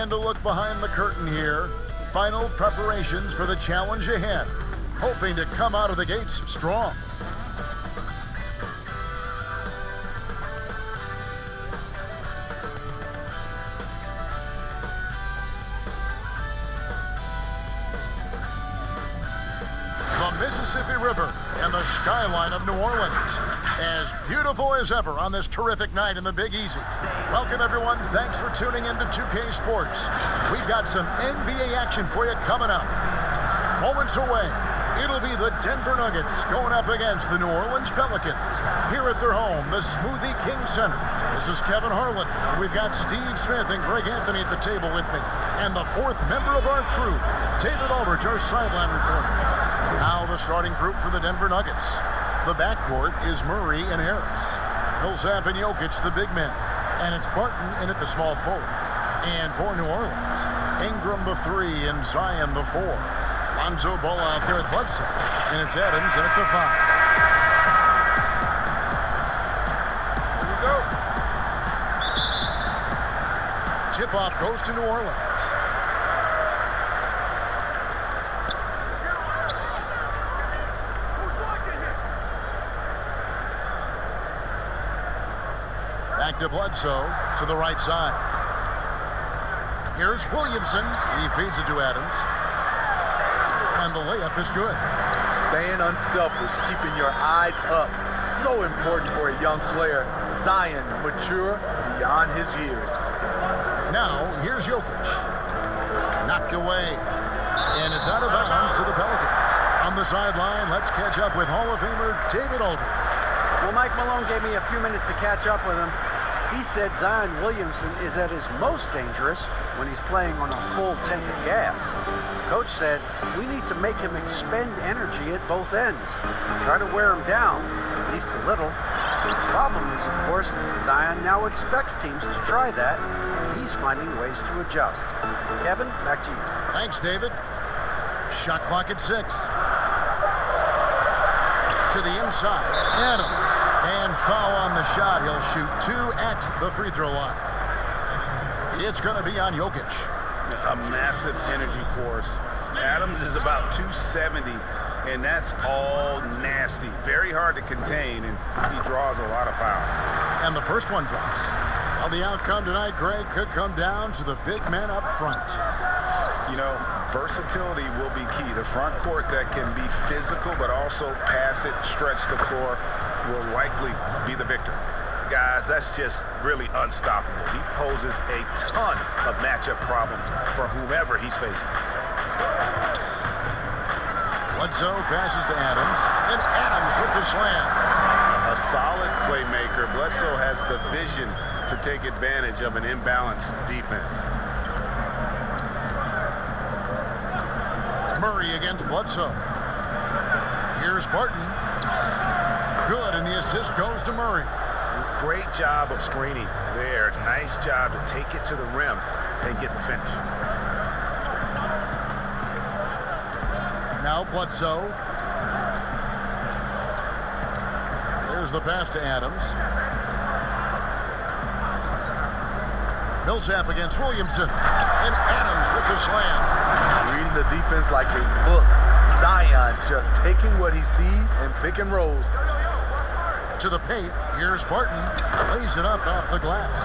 Time to look behind the curtain here. Final preparations for the challenge ahead. Hoping to come out of the gates strong. The Mississippi River and the skyline of New Orleans. As beautiful as ever on this terrific night in the Big Easy. Welcome, everyone. Thanks for tuning in to 2K Sports. We've got some NBA action for you coming up. Moments away, it'll be the Denver Nuggets going up against the New Orleans Pelicans. Here at their home, the Smoothie King Center. This is Kevin Harlan. We've got Steve Smith and Greg Anthony at the table with me. And the fourth member of our crew, David Aldridge, our sideline reporter. Now the starting group for the Denver Nuggets. The backcourt is Murray and Harris. Millsap and Jokic, the big men. And it's Barton in at the small forward. And for New Orleans, Ingram the 3 and Zion the 4. Lonzo Ball out there with Bledsoe. And it's Adams in at the 5. Here we go. Tip-off goes to New Orleans. Back to Bledsoe to the right side. Here's Williamson. He feeds it to Adams. And the layup is good. Staying unselfish, keeping your eyes up. So important for a young player. Zion, mature beyond his years. Now, here's Jokic. Knocked away. And it's out of bounds to the Pelicans. On the sideline, let's catch up with Hall of Famer David Aldridge. Well, Mike Malone gave me a few minutes to catch up with him. He said Zion Williamson is at his most dangerous when he's playing on a full tank of gas. Coach said we need to make him expend energy at both ends. Try to wear him down, at least a little. The problem is, of course, Zion now expects teams to try that. He's finding ways to adjust. Kevin, back to you. Thanks, David. Shot clock at 6. To the inside, Adams. And foul on the shot. He'll shoot 2 at the free throw line. It's going to be on Jokic. A massive energy force. Adams is about 270, and that's all nasty. Very hard to contain, and he draws a lot of fouls. And the first one drops. Well, the outcome tonight, Greg, could come down to the big men up front. You know, versatility will be key. The front court that can be physical, but also pass it, stretch the floor, will likely be the victor. Guys, that's just really unstoppable. He poses a ton of matchup problems for whomever he's facing. Bledsoe passes to Adams, and Adams with the slam. A solid playmaker. Bledsoe has the vision to take advantage of an imbalanced defense. Murray against Bledsoe. Here's Barton. Good, and the assist goes to Murray. Great job of screening there. Nice job to take it to the rim and get the finish. Now Bledsoe. There's the pass to Adams. Millsap against Williamson. And Adams with the slam. Reading the defense like a book. Zion just taking what he sees and pick and rolls. To the paint, here's Barton. Lays it up off the glass.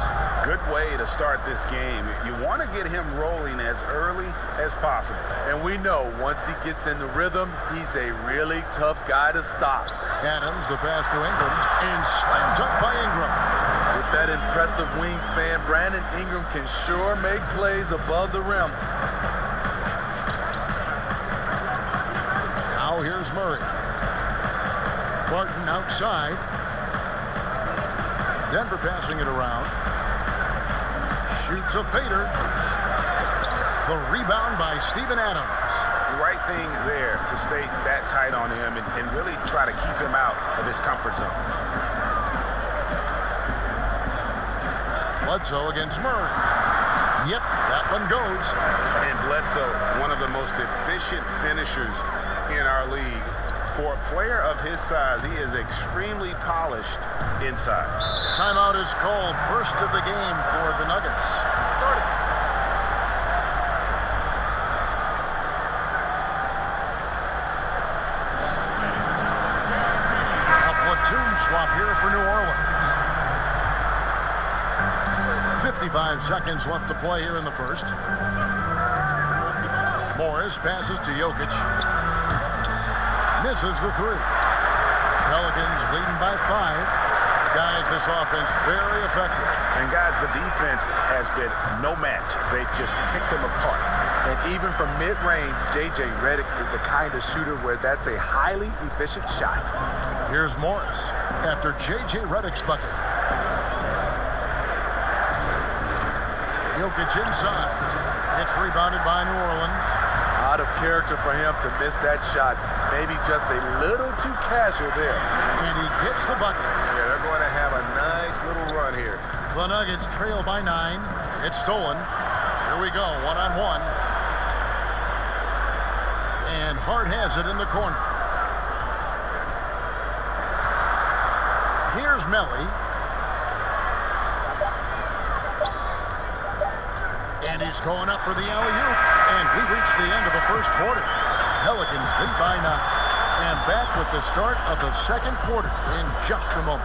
Good way to start this game. You want to get him rolling as early as possible. And we know once he gets in the rhythm, he's a really tough guy to stop. Adams, the pass to Ingram, and slammed up by Ingram. With that impressive wingspan, Brandon Ingram can sure make plays above the rim. Now here's Murray. Barton outside. Denver passing it around. Shoots a fader. The rebound by Steven Adams. The right thing there to stay that tight on him and really try to keep him out of his comfort zone. Bledsoe against Murray. Yep, that one goes. And Bledsoe, one of the most efficient finishers in our league. For a player of his size, he is extremely polished inside. Timeout is called. First of the game for the Nuggets. swap here for New Orleans. 55 seconds left to play here in the first. Morris passes to Jokic. Misses the three. Pelicans leading by 5. Guys, this offense very effective. And guys, the defense has been no match. They've just picked them apart. And even from mid-range, J.J. Redick is the kind of shooter where that's a highly efficient shot. Here's Morris after J.J. Redick's bucket. Jokic inside. It's rebounded by New Orleans. Out of character for him to miss that shot. Maybe just a little too casual there. And he gets the bucket. Yeah, they're going to have a nice little run here. The Nuggets trail by 9. It's stolen. Here we go, one-on-one. And Hart has it in the corner. Here's Melly. And he's going up for the alley-oop. And we reach the end of the first quarter. Pelicans lead by 9. And back with the start of the second quarter in just a moment.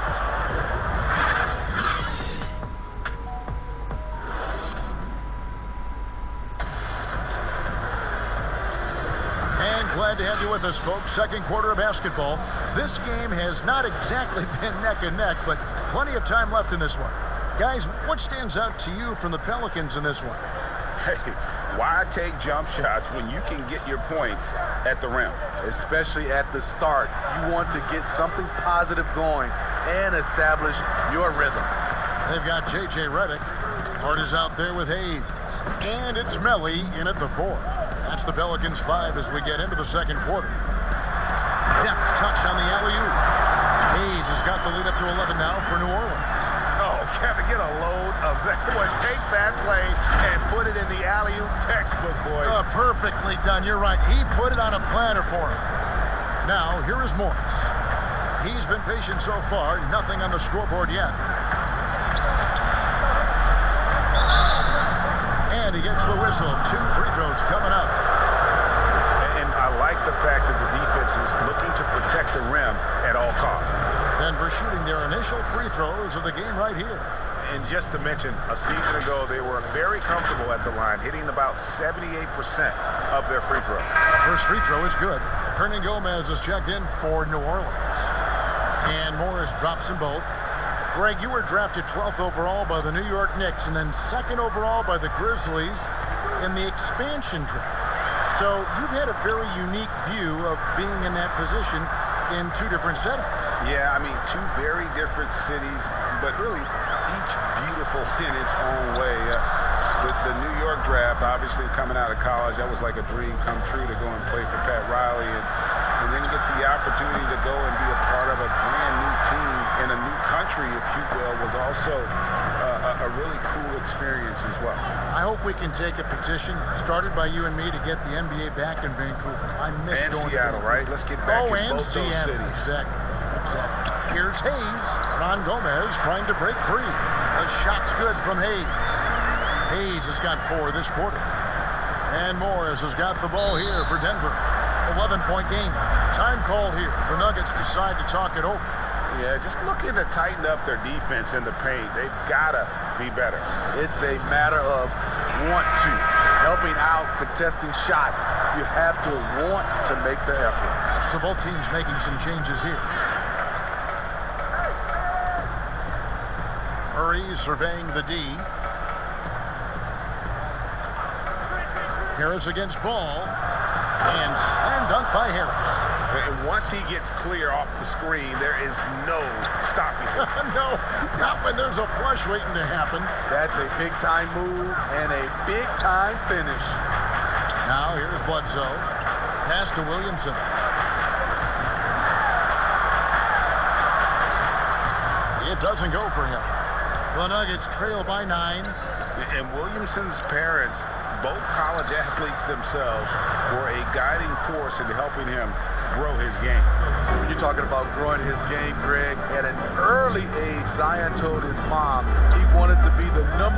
And glad to have you with us, folks. Second quarter of basketball. This game has not exactly been neck and neck, but plenty of time left in this one. Guys, what stands out to you from the Pelicans in this one? Hey, why take jump shots when you can get your points at the rim? Especially at the start. You want to get something positive going and establish your rhythm. They've got J.J. Redick. Hart is out there with Hayes. And it's Melly in at the 4. That's the Pelicans 5 as we get into the second quarter. Deft touch on the alley-oop. Hayes has got the lead up to 11 now for New Orleans. Oh, Kevin, get a load of that one. Take that play and put it in the alley-oop textbook, boys. Perfectly done. You're right. He put it on a platter for him. Now, here is Morris. He's been patient so far. Nothing on the scoreboard yet. And he gets the whistle. 2 free throws coming up. And I like the fact that the defense is looking to protect the rim at all costs. Denver shooting their initial free throws of the game right here. And just to mention, a season ago, they were very comfortable at the line, hitting about 78% of their free throws. First free throw is good. Hernan Gomez is checked in for New Orleans. And Morris drops them both. Greg, you were drafted 12th overall by the New York Knicks and then 2nd overall by the Grizzlies in the expansion draft. So you've had a very unique view of being in that position in 2 different settings. Yeah, I mean, 2 very different cities, but really each beautiful in its own way. The New York draft, obviously coming out of college, that was like a dream come true to go and play for Pat Riley and then get the opportunity to go and be a part of a brand new team in a new country, if you will, was also a really cool experience as well. I hope we can take a petition started by you and me to get the NBA back in Vancouver. I miss and going Seattle, to right? Let's get back in both those cities. Exactly. Here's Hayes. Ron Gomez trying to break free. The shot's good from Hayes. Hayes has got 4 this quarter. And Morris has got the ball here for Denver. 11-point game. Time called here. The Nuggets decide to talk it over. Yeah, just looking to tighten up their defense in the paint. They've got to be better. It's a matter of want to. Helping out, contesting shots. You have to want to make the effort. So both teams making some changes here. Murray surveying the D. Harris against Ball. And slam dunk by Harris. And once he gets clear off the screen, there is no stopping him. No, not when there's a flush waiting to happen. That's a big-time move and a big-time finish. Now here's Bledsoe. Pass to Williamson. It doesn't go for him. The Nuggets trail by 9. And Williamson's parents, both college athletes themselves, were a guiding force in helping him grow his game. You're talking about growing his game, Greg. At an early age, Zion told his mom he wanted to be the #1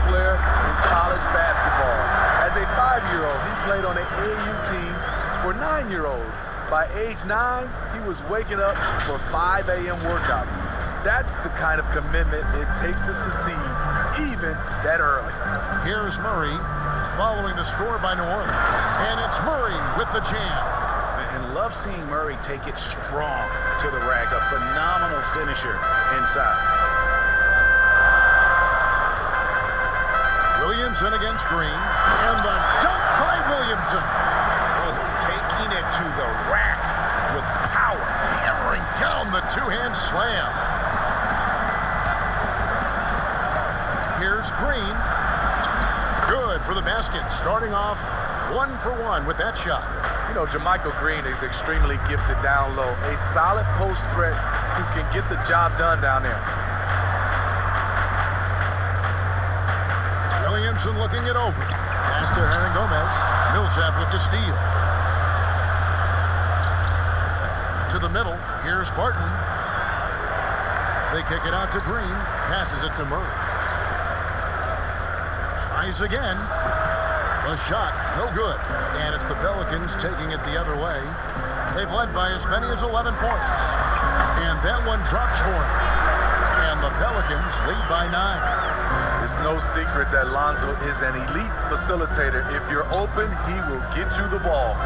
player in college basketball. As a 5-year-old, he played on an AAU team for 9-year-olds. By age 9, he was waking up for 5 a.m. workouts. That's the kind of commitment it takes to succeed, even that early. Here's Murray following the score by New Orleans. And it's Murray with the jam. And love seeing Murray take it strong to the rack. A phenomenal finisher inside. Williamson against Green. And the dunk by Williamson. Taking it to the rack with power. Hammering down the two-hand slam. Here's Green. Good for the basket. Starting off 1 for 1 with that shot. You know, JaMychal Green is extremely gifted down low. A solid post threat who can get the job done down there. Williamson looking it over. Pass to Hernan Gomez. Millsap with the steal. To the middle. Here's Barton. They kick it out to Green. Passes it to Murray. Tries again. The shot, no good. And it's the Pelicans taking it the other way. They've led by as many as 11 points. And that one drops for them. And the Pelicans lead by 9. It's no secret that Lonzo is an elite facilitator. If you're open, he will get you the ball.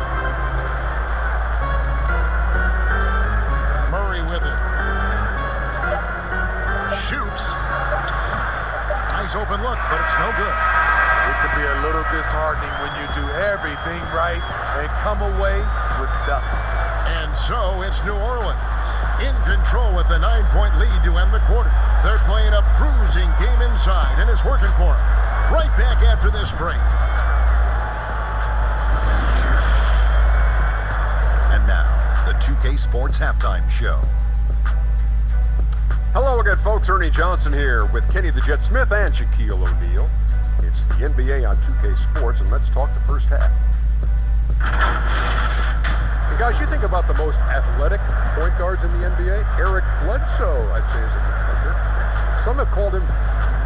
Murray with it. Shoots. Nice open look, but it's no good. It can be a little disheartening when you do everything right and come away with nothing. And so it's New Orleans in control with the 9-point lead to end the quarter. They're playing a bruising game inside, and it's working for them. Right back after this break. And now, the 2K Sports Halftime Show. Hello again, folks. Ernie Johnson here with Kenny the Jet Smith and Shaquille O'Neal. It's the NBA on 2K Sports, and let's talk the first half. And guys, you think about the most athletic point guards in the NBA? Eric Bledsoe, I'd say, is a contender. Some have called him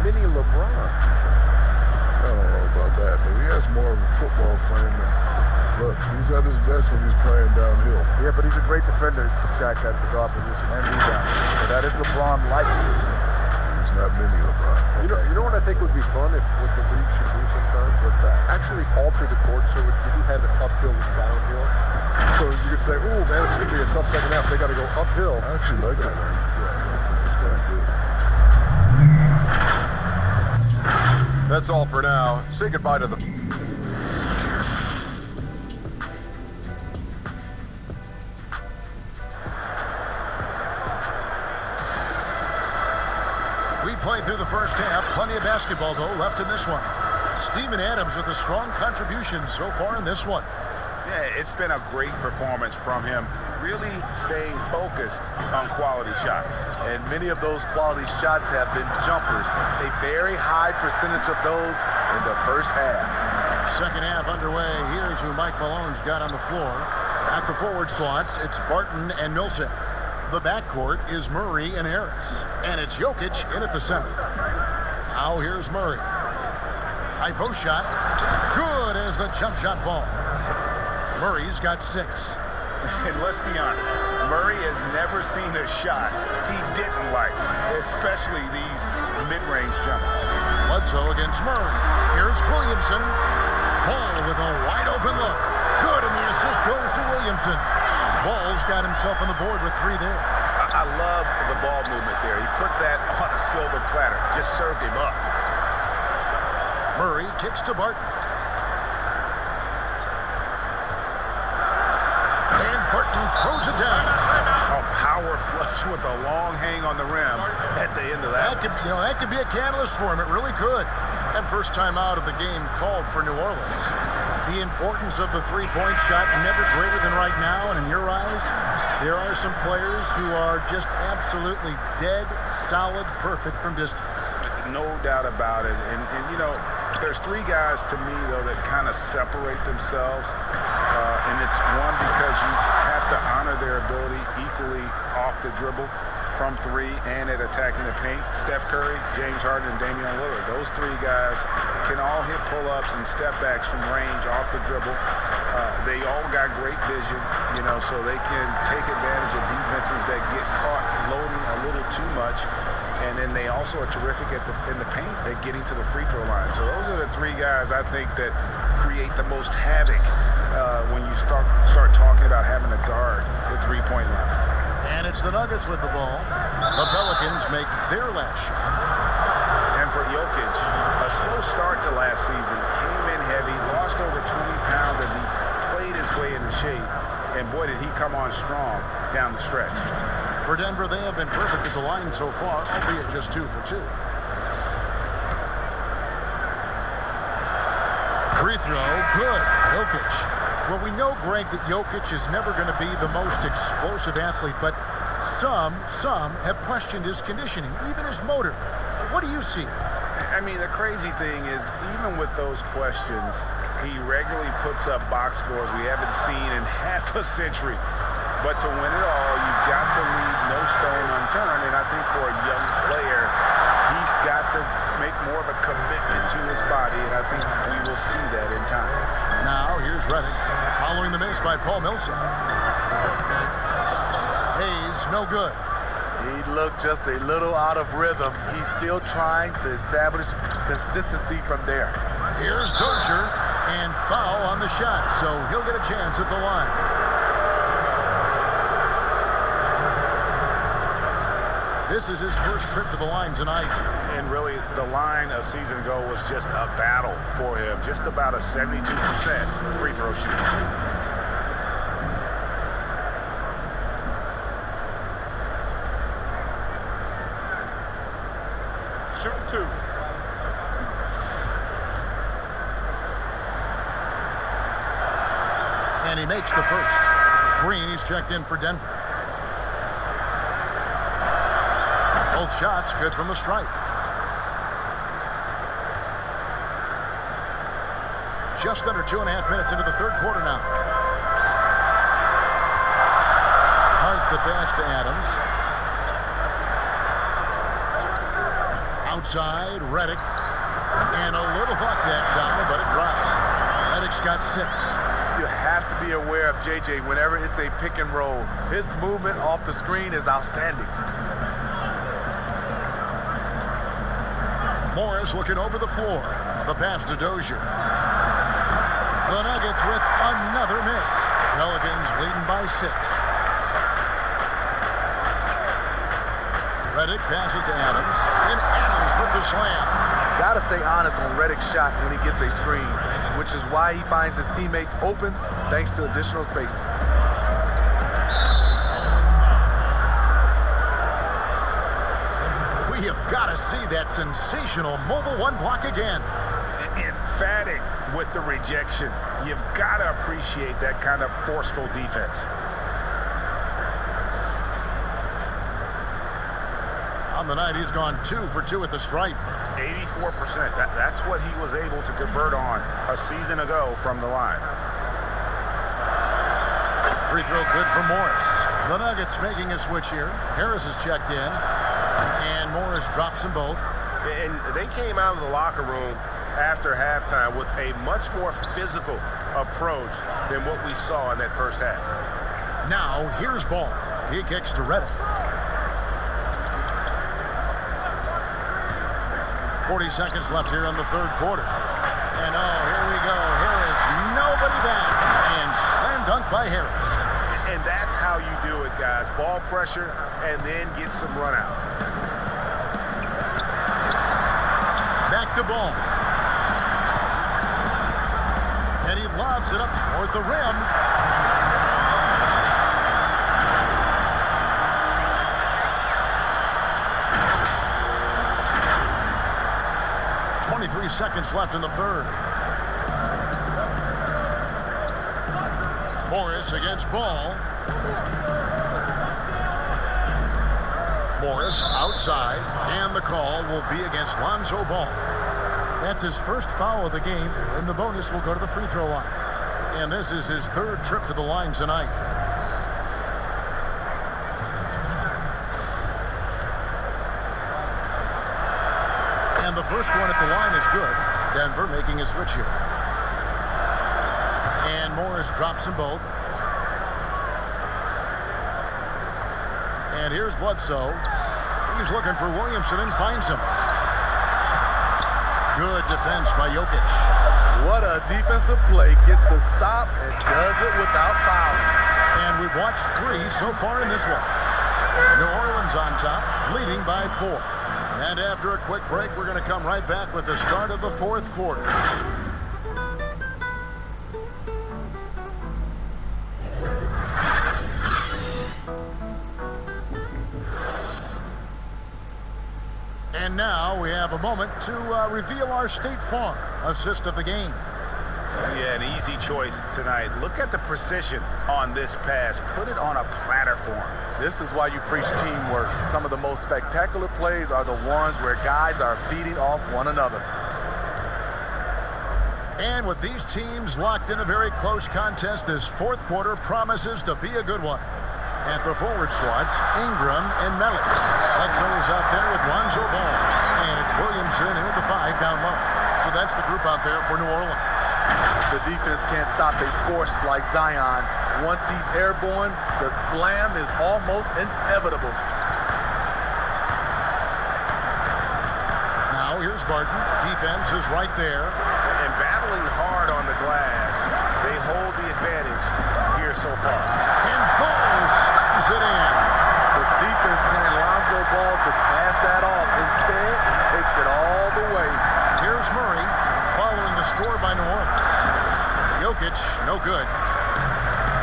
Mini LeBron. I don't know about that, but he has more of a football frame. And look, he's at his best when he's playing downhill. Yeah, but he's a great defender, Shaq, at the guard position and rebound. So that is LeBron-like. He's not Mini LeBron. You know what I think would be fun if what the league should do sometimes? What's that? Actually alter the court so you do have it uphill and downhill. So you could say, "Ooh, man, it's going to be a tough second half. They got to go uphill." I actually like that. Yeah, That's all for now. Say goodbye to the... We played through the first half. Plenty of basketball, though, left in this one. Steven Adams with a strong contribution so far in this one. Yeah, it's been a great performance from him. Really staying focused on quality shots. And many of those quality shots have been jumpers. A very high percentage of those in the first half. Second half underway. Here's who Mike Malone's got on the floor. At the forward slots, it's Barton and Millsap. The backcourt is Murray and Harris. And it's Jokic in at the center. Now here's Murray. High post shot. Good as the jump shot falls. Murray's got 6. And let's be honest, Murray has never seen a shot he didn't like, especially these mid-range jumpers. Bledsoe against Murray. Here's Williamson. Ball with a wide open look. Good, and the assist goes to Williamson. Ball's got himself on the board with 3 there. I love the ball movement there. He put that on a silver platter, just served him up. Murray kicks to Barton. And Barton throws it down. A power flush with a long hang on the rim at the end of that. That could be a catalyst for him. It really could. And first time out of the game called for New Orleans. The importance of the three-point shot never greater than right now. And in your eyes, there are some players who are just absolutely dead, solid, perfect from distance. No doubt about it. And you know, there's 3 guys to me, though, that kind of separate themselves. And it's one, because you have to honor their ability equally off the dribble. from three and at attacking the paint. Steph Curry, James Harden, and Damian Lillard. Those three guys can all hit pull-ups and step backs from range off the dribble. They all got great vision, you know, so they can take advantage of defenses that get caught loading a little too much. And then they also are terrific in the paint at getting to the free throw line. So those are the three guys I think that create the most havoc when you start talking about having to guard the three-point line. And it's the Nuggets with the ball. The Pelicans make their last shot. And for Jokic, a slow start to last season, came in heavy, lost over 20 pounds as he played his way into shape. And boy, did he come on strong down the stretch. For Denver, they have been perfect at the line so far, albeit just 2 for 2. Free throw, good. Jokic. Well, we know, Greg, that Jokic is never going to be the most explosive athlete, but some have questioned his conditioning, even his motor. What do you see? I mean, the crazy thing is, even with those questions, he regularly puts up box scores we haven't seen in half a century. But to win it all, you've got to leave no stone unturned. And I think for a young player, he's got to make more of a commitment to his body. And I think we will see that in time. Now, here's Redick, following the miss by Paul Millsap. Hayes, no good. He looked just a little out of rhythm. He's still trying to establish consistency from there. Here's Dozier, and foul on the shot, so he'll get a chance at the line. This is his first trip to the line tonight. And really, the line a season ago was just a battle for him. Just about a 72% free throw shooting. Shooting 2. And he makes the first. Green, he's checked in for Denver. Both shots good from the stripe. Just under 2.5 minutes into the third quarter now. Hart the pass to Adams. Outside, Redick. And a little luck that time, but it drops. Redick's got 6. You have to be aware of JJ whenever it's a pick and roll. His movement off the screen is outstanding. Morris looking over the floor. The pass to Dozier. The Nuggets with another miss. Pelicans leading by 6. Redick passes to Adams. And Adams with the slam. Got to stay honest on Redick's shot when he gets a screen, which is why he finds his teammates open thanks to additional space. We have got to see that sensational mobile 1 block again. Emphatic with the rejection. You've got to appreciate that kind of forceful defense. On the night, he's gone 2 for 2 at the stripe. 84%. That's what he was able to convert on a season ago from the line. Free throw good for Morris. The Nuggets making a switch here. Harris is checked in. And Morris drops them both. And they came out of the locker room after halftime with a much more physical approach than what we saw in that first half. Now, here's Ball. He kicks to Redick. 40 seconds left here in the third quarter. And oh, here we go. Here is nobody back. And slam dunk by Harris. And that's how you do it, guys. Ball pressure and then get some runouts. Back to Ball. And he lobs it up toward the rim. Seconds left in the third. Morris against Ball. Morris outside, and the call will be against Lonzo Ball. That's his first foul of the game, and the bonus will go to the free throw line. And this is his third trip to the line tonight. And the first one at the line is good. Denver making a switch here. And Morris drops them both. And here's Bledsoe. He's looking for Williamson and finds him. Good defense by Jokic. What a defensive play. Gets the stop and does it without fouling. And we've watched 3 so far in this one. New Orleans on top, leading by 4. And after a quick break, we're going to come right back with the start of the 4th quarter. And now we have a moment to reveal our State Farm assist of the game. Yeah, an easy choice tonight. Look at the precision on this pass. Put it on a platter form. This is why you preach teamwork. Some of the most spectacular plays are the ones where guys are feeding off one another. And with these teams locked in a very close contest, this 4th quarter promises to be a good one. At the forward slots, Ingram and Mellick. Bledsoe is out there with Lonzo Ball. And it's Williamson in at the 5 down low. So that's the group out there for New Orleans. The defense can't stop a force like Zion. Once he's airborne, the slam is almost inevitable. Now here's Barton. Defense is right there. And battling hard on the glass, they hold the advantage here so far. And Ball slams it in. The defense playing Lonzo Ball to pass that off. Instead, he takes it all the way. Here's Murray following the score by New Orleans. Jokic, no good.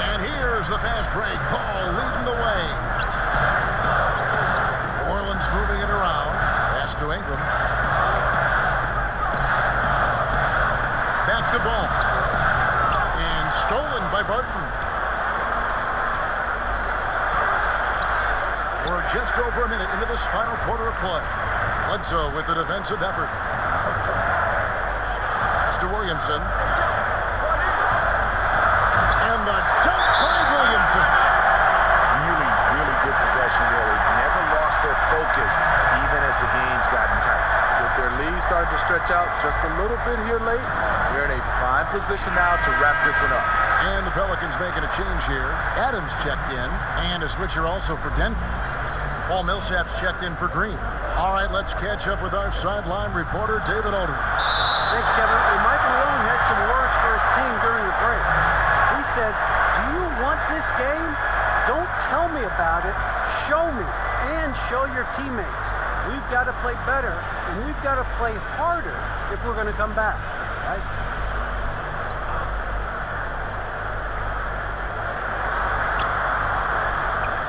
And here's the fast break. Ball leading the way. New Orleans moving it around. Pass to Ingram. Back to Ball. And stolen by Barton. We're just over a minute into this final quarter of play. Bledsoe with the defensive effort. It's to Williamson. And the dunk by Williamson. Really good possession there. They never lost their focus, even as the game's gotten tight. With their lead starting to stretch out just a little bit here late, they're in a prime position now to wrap this one up. And the Pelicans making a change here. Adams checked in, and a switcher also for Denver. Paul Millsap's checked in for Green. All right, let's catch up with our sideline reporter, David Aldridge. Thanks, Kevin. And Mike Malone had some words for his team during the break. He said, "Do you want this game? Don't tell me about it. Show me and show your teammates. We've got to play better, and we've got to play harder if we're going to come back." Guys?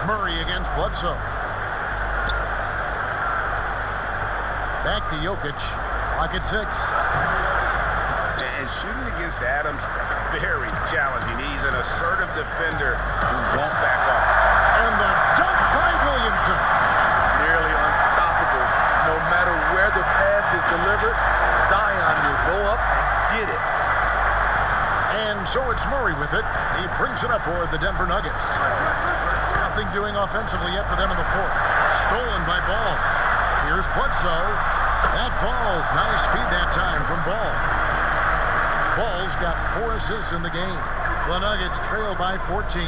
Murray against Bledsoe. Back to Jokic. Clock at 6. And shooting against Adams, very challenging. He's an assertive defender who won't back up. And the dunk by Williamson. Nearly unstoppable. No matter where the pass is delivered, Zion will go up and get it. And so it's Murray with it. He brings it up for the Denver Nuggets. Nothing doing offensively yet for them in the 4th. Stolen by Ball. Here's Bledsoe. That falls. Nice feed that time from Ball. Ball's got 4 assists in the game. The Nuggets trail by 14.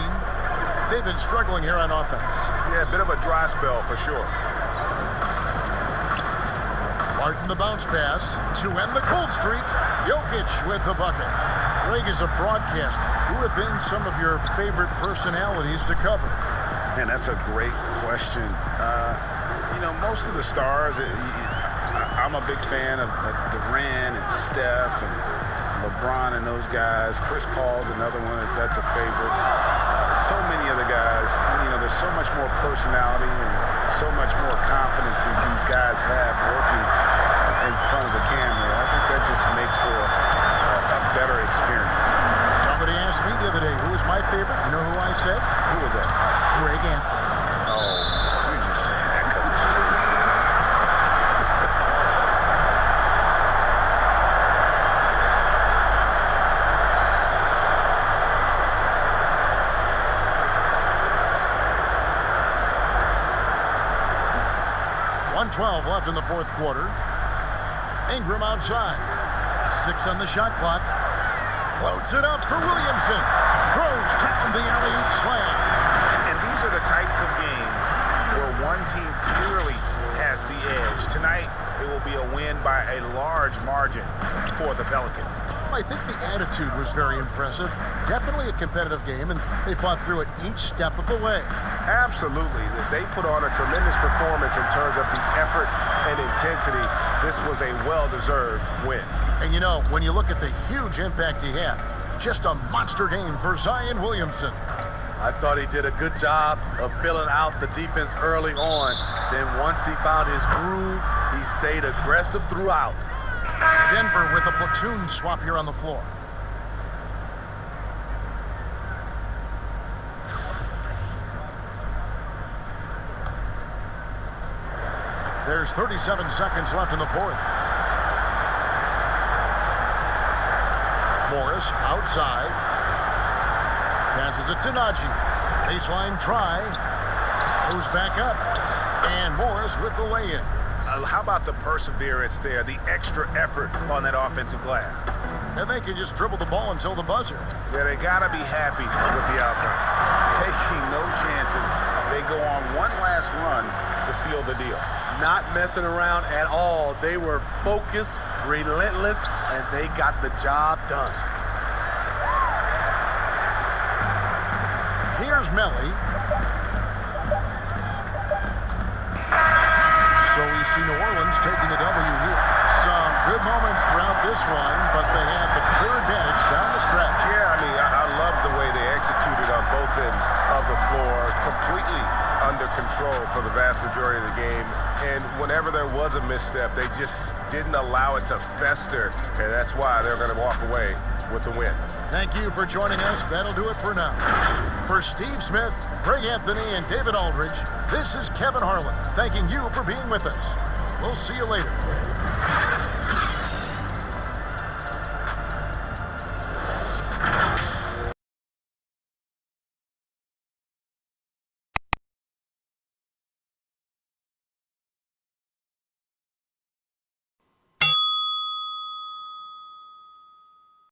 They've been struggling here on offense. Yeah, a bit of a dry spell for sure. Barton the bounce pass to end the cold streak. Jokic with the bucket. Greg, as a broadcaster, who have been some of your favorite personalities to cover? Man, that's a great question. You know, most of the stars, I'm a big fan of Durant and Steph and LeBron and those guys. Chris Paul's another one that's a favorite. So many of the guys, you know, there's so much more personality and so much more confidence as these guys have working in front of the camera. I think that just makes for a better experience. Somebody asked me the other day, who was my favorite? You know who I said? Who was that? Greg Anthony. Oh, you're just saying that because it's true. .112 left in the 4th quarter. Ingram outside. 6 on the shot clock. Floats it up for Williamson. Throws down the alley-oop slam. And these are the types of games where one team clearly has the edge. Tonight, it will be a win by a large margin for the Pelicans. I think the attitude was very impressive. Definitely a competitive game, and they fought through it each step of the way. Absolutely. They put on a tremendous performance in terms of the effort and intensity. This was a well-deserved win. And you know, when you look at the huge impact he had, just a monster game for Zion Williamson. I thought he did a good job of filling out the defense early on. Then once he found his groove, he stayed aggressive throughout. Denver with a platoon swap here on the floor. There's 37 seconds left in the fourth. Morris outside. Passes it to Najee. Baseline try. Goes back up. And Morris with the lay-in. How about the perseverance there, the extra effort on that offensive glass? And they can just dribble the ball until the buzzer. Yeah, they got to be happy with the outcome. Taking no chances. They go on one last run to seal the deal. Not messing around at all. They were focused, relentless, and they got the job done. Here's Melly. So we see New Orleans taking the W here. Some good moments throughout this one, but they have the clear advantage down the stretch. Yeah, I mean, I love the way they executed on both ends of the floor, completely under control for the vast majority of the game. And whenever there was a misstep, they just didn't allow it to fester, and that's why they're going to walk away with the win. Thank you for joining us. That'll do it for now. For Steve Smith, Greg Anthony, and David Aldridge, this is Kevin Harlan thanking you for being with us. We'll see you later.